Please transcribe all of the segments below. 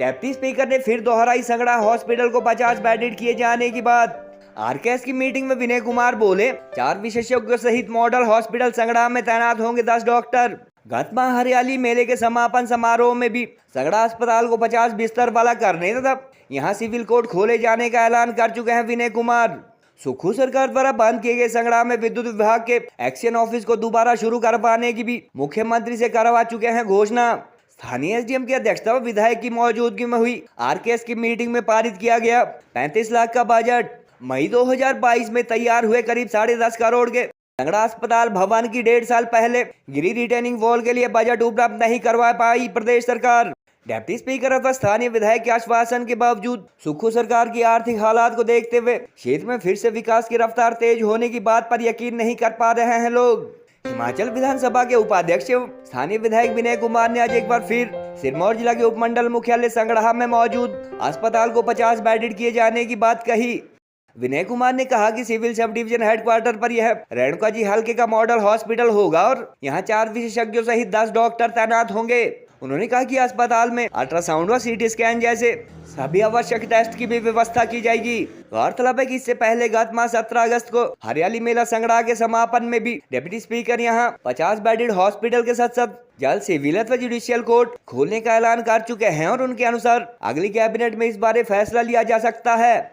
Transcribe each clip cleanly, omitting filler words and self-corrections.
Deputy speaker ने फिर दोहराई संगड़ा हॉस्पिटल को 50 बेडेड किए जाने की बात। आरकेएस की मीटिंग में विनय कुमार बोले, 4 विशेषज्ञों सहित मॉडल हॉस्पिटल संगड़ा में तैनात होंगे 10 डॉक्टर। गत माह हरियाली मेले के समापन समारोह में भी संगड़ा अस्पताल को 50 बिस्तर वाला करने तथा यहाँ सिविल कोर्ट खोले जाने का ऐलान कर चुके हैं विनय कुमार। सुक्खू सरकार द्वारा बंद किए गए संगड़ा में विद्युत विभाग के एक्शन ऑफिस को दोबारा शुरू करवाने की भी मुख्यमंत्री से करवा चुके हैं घोषणा। स्थानीय एसडीएम की अध्यक्षता में विधायक की मौजूदगी में हुई आरकेएस की मीटिंग में पारित किया गया 35 लाख का बजट। मई 2022 में तैयार हुए करीब 10.5 करोड़ के संगड़ा अस्पताल भवन की 1.5 साल पहले गिरी रिटेनिंग वॉल के लिए बजट उपलब्ध नहीं करवा पाई प्रदेश सरकार। डिप्टी स्पीकर अथवा स्थानीय विधायक के आश्वासन के बावजूद सुक्खू सरकार की आर्थिक हालात को देखते हुए क्षेत्र में फिर से विकास की रफ्तार तेज होने की बात पर यकीन नहीं कर पा रहे हैं लोग। हिमाचल विधानसभा के उपाध्यक्ष एवं स्थानीय विधायक विनय कुमार ने आज एक बार फिर सिरमौर जिला के उपमंडल मुख्यालय संगड़ा में मौजूद अस्पताल को 50 बेडेड किए जाने की बात कही। विनय कुमार ने कहा कि सिविल सब डिवीजन हेडक्वार्टर पर यह रेणुका जी हल्के का मॉडल हॉस्पिटल होगा और यहाँ 4 विशेषज्ञों सहित 10 डॉक्टर तैनात होंगे। उन्होंने कहा कि अस्पताल में अल्ट्रासाउंड व सीटी स्कैन जैसे सभी आवश्यक टेस्ट की भी व्यवस्था की जाएगी। गौरतलब है कि इससे पहले गत माह 17 अगस्त को हरियाली मेला संगड़ा के समापन में भी डिप्टी स्पीकर यहां 50 बेडेड हॉस्पिटल के साथ साथ जल्द सिविल अथवा जुडिशियल कोर्ट खोलने का ऐलान कर चुके हैं और उनके अनुसार अगली कैबिनेट में इस बारे फैसला लिया जा सकता है।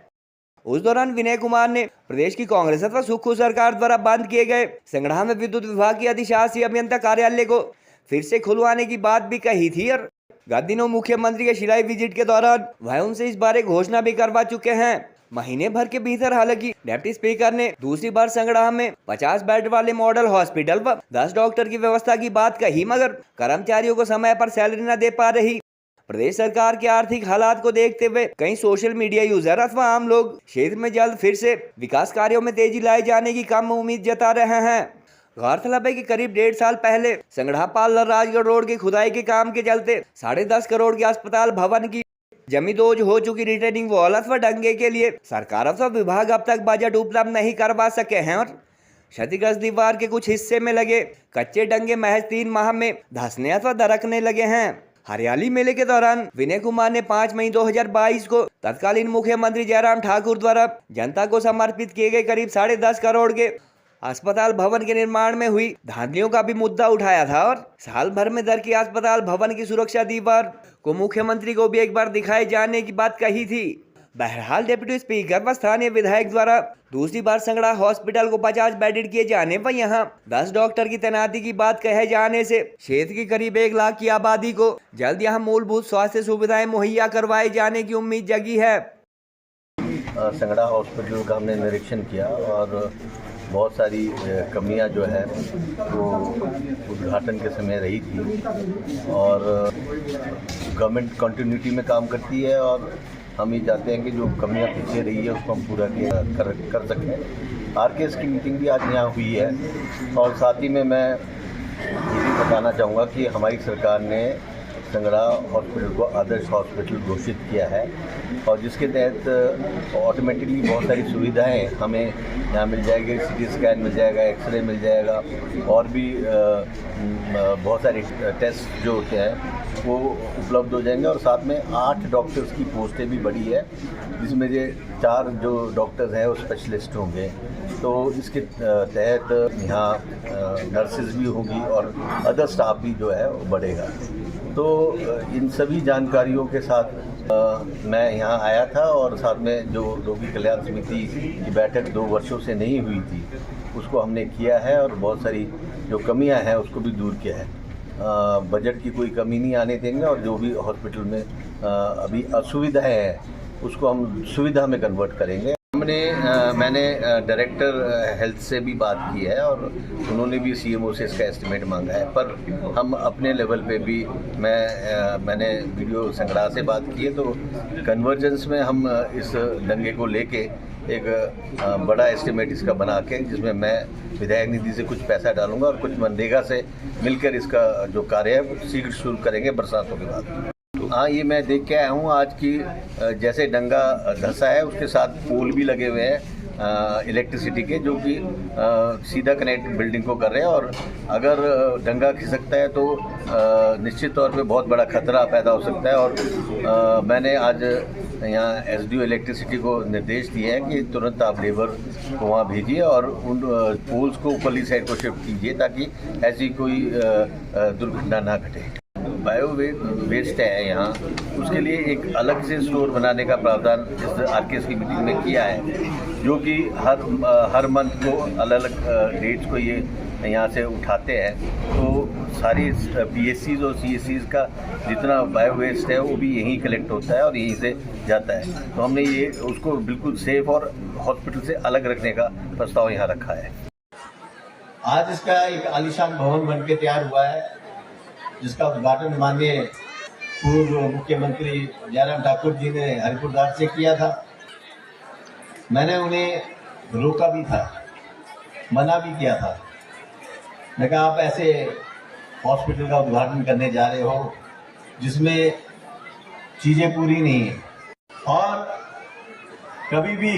उस दौरान विनय कुमार ने प्रदेश की कांग्रेस अथवा सुक्खू सरकार द्वारा बंद किए गए संगड़ा में विद्युत विभाग की अधिशासी अभियंता कार्यालय को फिर से खुलवाने की बात भी कही थी और गत दिनों मुख्यमंत्री के शिलाई विजिट के दौरान वह उनसे इस बारे घोषणा भी करवा चुके हैं। महीने भर के भीतर हालांकि डिप्टी स्पीकर ने दूसरी बार संगड़ा में 50 बेड वाले मॉडल हॉस्पिटल व 10 डॉक्टर की व्यवस्था की बात कही, मगर कर्मचारियों को समय पर सैलरी न दे पा रही प्रदेश सरकार के आर्थिक हालात को देखते हुए कई सोशल मीडिया यूजर अथवा आम लोग क्षेत्र में जल्द फिर से विकास कार्यों में तेजी लाए जाने की कम उम्मीद जता रहे हैं। गौरतलब है कि करीब 1.5 साल पहले संगड़ा पार्लर राजगढ़ रोड की खुदाई के काम के चलते 10.5 करोड़ के अस्पताल भवन की जमींदोज हो चुकी रिटेनिंग वॉल अथवा डंगे के लिए सरकार अथवा विभाग अब तक बजट उपलब्ध नहीं करवा सके हैं और क्षतिग्रस्त दीवार के कुछ हिस्से में लगे कच्चे डंगे महज 3 माह में धंसने अथवा दरकने लगे हैं। हरियाली मेले के दौरान विनय कुमार ने 5 मई 2022 को तत्कालीन मुख्यमंत्री जयराम ठाकुर द्वारा जनता को समर्पित किए गए करीब 10.5 करोड़ के अस्पताल भवन के निर्माण में हुई धांधलियों का भी मुद्दा उठाया था और साल भर में दर की अस्पताल भवन की सुरक्षा दीवार को मुख्यमंत्री को भी एक बार दिखाए जाने की बात कही थी। बहरहाल डिप्टी स्पीकर व स्थानीय विधायक द्वारा दूसरी बार संगड़ा हॉस्पिटल को 50 बेडेड किए जाने पर यहां 10 डॉक्टर की तैनाती की बात कहे जाने से क्षेत्र की करीब 1 लाख की आबादी को जल्द यहां मूलभूत स्वास्थ्य सुविधाएं मुहैया करवाए जाने की उम्मीद जगी है। संगड़ा हॉस्पिटल का हमने निरीक्षण किया और बहुत सारी कमियां जो है वो उद्घाटन के समय रही थी और गवर्नमेंट कंटिन्यूटी में काम करती है और हम ये चाहते हैं कि जो कमियां पीछे रही है उसको हम पूरा कर सकें। आरकेएस की मीटिंग भी आज यहाँ हुई है और साथ ही में मैं ये भी बताना चाहूँगा कि हमारी सरकार ने संगड़ा हॉस्पिटल को आदर्श हॉस्पिटल घोषित किया है और जिसके तहत ऑटोमेटिकली बहुत सारी सुविधाएं हमें यहाँ मिल जाएगी। सीटी स्कैन मिल जाएगा, एक्सरे मिल जाएगा और भी बहुत सारे टेस्ट जो होते हैं वो उपलब्ध हो जाएंगे और साथ में 8 डॉक्टर्स की पोस्टें भी बढ़ी है जिसमें ये 4 जो डॉक्टर्स हैं वो स्पेशलिस्ट होंगे। तो इसके तहत यहाँ नर्सेज भी होगी और अदर स्टाफ भी जो है वो बढ़ेगा। तो इन सभी जानकारियों के साथ मैं यहाँ आया था और साथ में जो रोगी कल्याण समिति की बैठक 2 वर्षों से नहीं हुई थी उसको हमने किया है और बहुत सारी जो कमियां हैं उसको भी दूर किया है। बजट की कोई कमी नहीं आने देंगे और जो भी हॉस्पिटल में अभी असुविधाएं हैं उसको हम सुविधा में कन्वर्ट करेंगे। मैंने डायरेक्टर हेल्थ से भी बात की है और उन्होंने भी सीएमओ से इसका एस्टिमेट मांगा है, पर हम अपने लेवल पे भी मैंने वीडियो संगड़ा से बात की है तो कन्वर्जेंस में हम इस दंगे को लेके एक बड़ा एस्टिमेट इसका बना के जिसमें मैं विधायक निधि से कुछ पैसा डालूंगा और कुछ मनरेगा से मिलकर इसका जो कार्य है वो शीघ्र शुरू करेंगे बरसातों के बाद। हाँ, ये मैं देख के आया हूँ आज की जैसे डंगा धंसा है उसके साथ पोल भी लगे हुए हैं इलेक्ट्रिसिटी के, जो कि सीधा कनेक्ट बिल्डिंग को कर रहे हैं। और अगर डंगा खिसकता है तो निश्चित तौर पे बहुत बड़ा खतरा पैदा हो सकता है। और मैंने आज यहाँ एसडीओ इलेक्ट्रिसिटी को निर्देश दिए हैं कि तुरंत आप लेबर को वहाँ भेजिए और उन पोल्स को ऊपरली साइड को शिफ्ट कीजिए ताकि ऐसी कोई दुर्घटना ना घटे। बायो वेस्ट है यहाँ, उसके लिए एक अलग से स्टोर बनाने का प्रावधान इस आरकेएस की मीटिंग में किया है, जो कि हर मंथ को अलग अलग डेट्स को ये यहाँ से उठाते हैं। तो सारी पीएससीज और सीएससीज का जितना बायो वेस्ट है वो भी यहीं कलेक्ट होता है और यहीं से जाता है। तो हमने ये उसको बिल्कुल सेफ और हॉस्पिटल से अलग रखने का प्रस्ताव यहाँ रखा है। आज इसका एक आलीशान भवन बन के तैयार हुआ है, जिसका उद्घाटन माननीय पूर्व मुख्यमंत्री जयराम ठाकुर जी ने हरिपुरदार से किया था। मैंने उन्हें रोका भी था, मना भी किया था। मैं कहा आप ऐसे हॉस्पिटल का उद्घाटन करने जा रहे हो जिसमें चीजें पूरी नहीं है, और कभी भी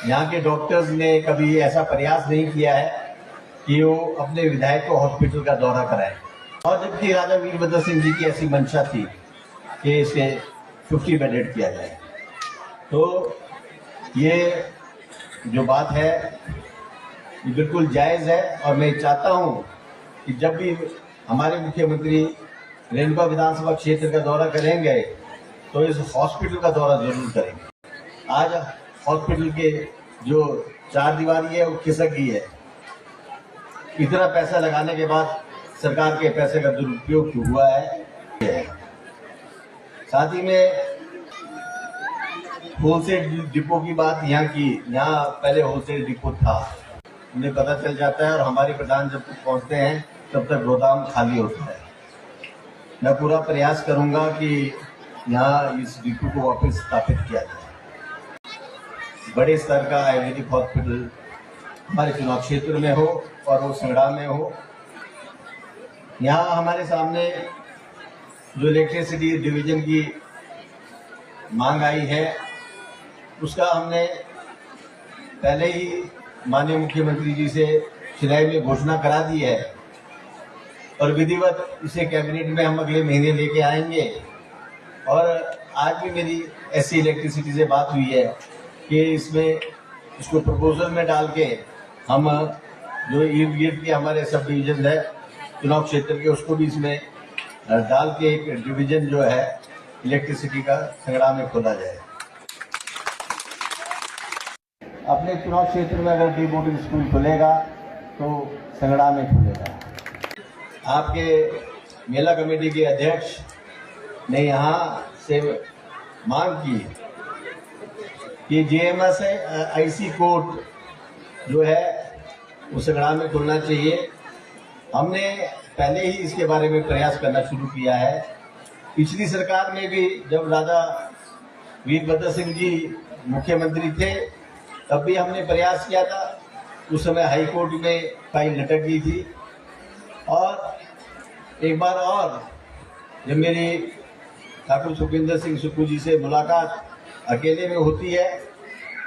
यहाँ के डॉक्टर्स ने कभी ऐसा प्रयास नहीं किया है कि वो अपने विधायक को हॉस्पिटल का दौरा कराए। और जबकि राजा वीरभद्र सिंह जी की ऐसी मंशा थी कि इसे 50 बेडेड किया जाए, तो ये जो बात है ये बिल्कुल जायज़ है। और मैं चाहता हूँ कि जब भी हमारे मुख्यमंत्री रेणुका विधानसभा क्षेत्र का दौरा करेंगे तो इस हॉस्पिटल का दौरा जरूर करेंगे। आज हॉस्पिटल के जो चार दीवारी है वो खिसक गई है। इतना पैसा लगाने के बाद सरकार के पैसे का दुरुपयोग क्यों हुआ है। साथ ही में होलसेल डिपो की बात यहाँ की, यहाँ पहले होलसेल डिपो था, उन्हें पता चल जाता है और हमारे प्रधान जब तक पहुँचते हैं तब तक गोदाम खाली होता है। मैं पूरा प्रयास करूंगा कि यहाँ इस डिपो को वापस स्थापित किया जाए। बड़े स्तर का आयुर्वेदिक हॉस्पिटल हमारे चुनाव क्षेत्र में हो और वो संगड़ा में हो। यहाँ हमारे सामने जो इलेक्ट्रिसिटी डिवीजन की मांग आई है उसका हमने पहले ही माननीय मुख्यमंत्री जी से जुलाई में घोषणा करा दी है और विधिवत इसे कैबिनेट में हम अगले महीने लेके आएंगे। और आज भी मेरी एससी इलेक्ट्रिसिटी से बात हुई है कि इसको प्रपोजल में डाल के हम जो इर्द गिर्द के हमारे सब डिवीजन है चुनाव क्षेत्र के, उसको भी इसमें डाल के एक डिवीजन जो है इलेक्ट्रिसिटी का संगड़ा में खोला जाए। अपने चुनाव क्षेत्र में अगर डी बोर्डिंग स्कूल खुलेगा तो संगड़ा में खुलेगा। आपके मेला कमेटी के अध्यक्ष ने यहाँ से मांग की कि जेएमएस आईसी कोर्ट जो है वो संगड़ा में खुलना चाहिए। हमने पहले ही इसके बारे में प्रयास करना शुरू किया है। पिछली सरकार में भी जब राजा वीरभद्र सिंह जी मुख्यमंत्री थे तब भी हमने प्रयास किया था। उस समय हाई कोर्ट में फाइल लटक गई थी। और एक बार और जब मेरी ठाकुर सुखविंदर सिंह सुक्खू जी से मुलाकात अकेले में होती है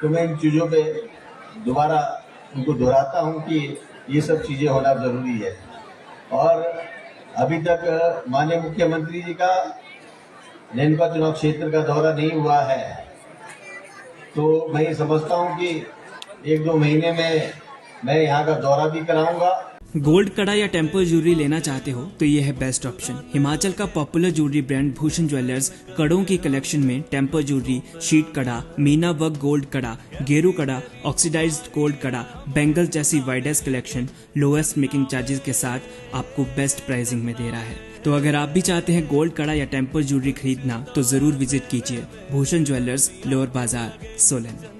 तो मैं इन चीज़ों पे दोबारा उनको दोहराता हूँ कि ये सब चीज़ें होना ज़रूरी है। और अभी तक माननीय मुख्यमंत्री जी का रेणुका चुनाव क्षेत्र का दौरा नहीं हुआ है, तो मैं ये समझता हूँ कि 1-2 महीने में मैं यहाँ का दौरा भी कराऊंगा। गोल्ड कड़ा या टेम्पर ज्वेलरी लेना चाहते हो तो ये है बेस्ट ऑप्शन। हिमाचल का popular jewellery brand Bhushan jewellers कड़ों की कलेक्शन में टेम्पर ज्वेलरी, शीट कड़ा, मीना वर्क गोल्ड कड़ा, गेरू कड़ा, ऑक्सीडाइज्ड गोल्ड कड़ा, बैंगल जैसी widest collection lowest making charges के साथ आपको बेस्ट प्राइसिंग में दे रहा है। तो अगर आप भी चाहते हैं गोल्ड कड़ा या टेम्पर ज्वेलरी खरीदना तो जरूर विजिट कीजिए भूषण ज्वेलर्स, लोअर बाजार, सोलन।